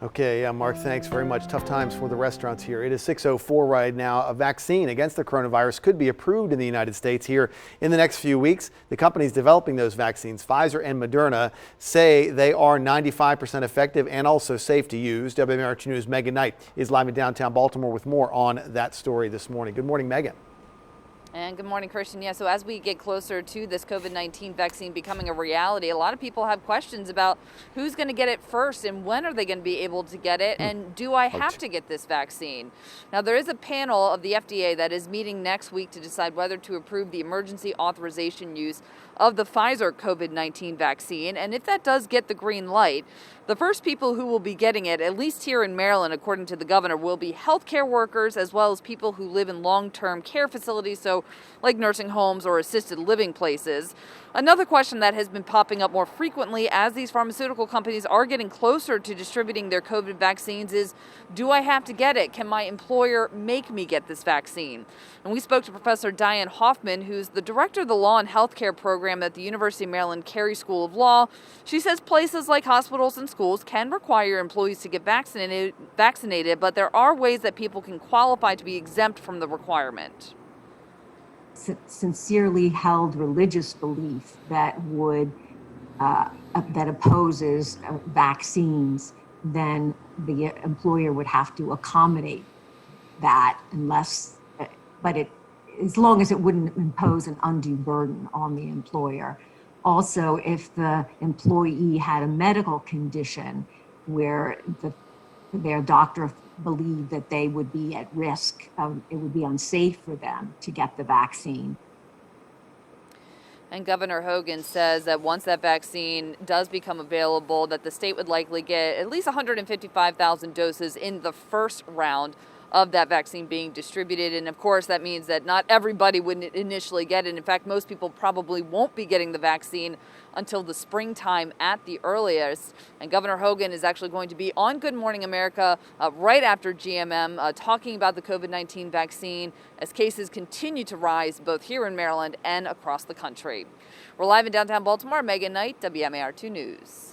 Okay, yeah, Mark, thanks very much. Tough times for the restaurants here. It is 6:04 right now. A vaccine against the coronavirus could be approved in the United States here in the next few weeks. The companies developing those vaccines, Pfizer and Moderna, say they are 95% effective and also safe to use. WMAR2 News' Megan Knight is live in downtown Baltimore with more on that story this morning. Good morning, Megan. And good morning, Christian. Yeah, so as we get closer to this COVID-19 vaccine becoming a reality, a lot of people have questions about who's going to get it first and when are they going to be able to get it, and do I have to get this vaccine? Now, there is a panel of the FDA that is meeting next week to decide whether to approve the emergency authorization use of the Pfizer COVID-19 vaccine, and if that does get the green light, the first people who will be getting it, at least here in Maryland, according to the governor, will be healthcare workers as well as people who live in long-term care facilities, so like nursing homes or assisted living places. Another question that has been popping up more frequently as these pharmaceutical companies are getting closer to distributing their COVID vaccines is, do I have to get it? Can my employer make me get this vaccine? And we spoke to Professor Diane Hoffman, who's the director of the Law and Healthcare program at the University of Maryland Carey School of Law. She says places like hospitals and schools can require employees to get vaccinated, but there are ways that people can qualify to be exempt from the requirement. Sincerely held religious belief that opposes vaccines, then the employer would have to accommodate that, as long as it wouldn't impose an undue burden on the employer. Also, if the employee had a medical condition where their doctor believed that they would be at risk, it would be unsafe for them to get the vaccine. And Governor Hogan says that once that vaccine does become available, that the state would likely get at least 155,000 doses in the first round of that vaccine being distributed. And of course, that means that not everybody would initially get it. In fact, most people probably won't be getting the vaccine until the springtime at the earliest. And Governor Hogan is actually going to be on Good Morning America right after GMM talking about the COVID-19 vaccine as cases continue to rise both here in Maryland and across the country. We're live in downtown Baltimore. Megan Knight, WMAR2 News.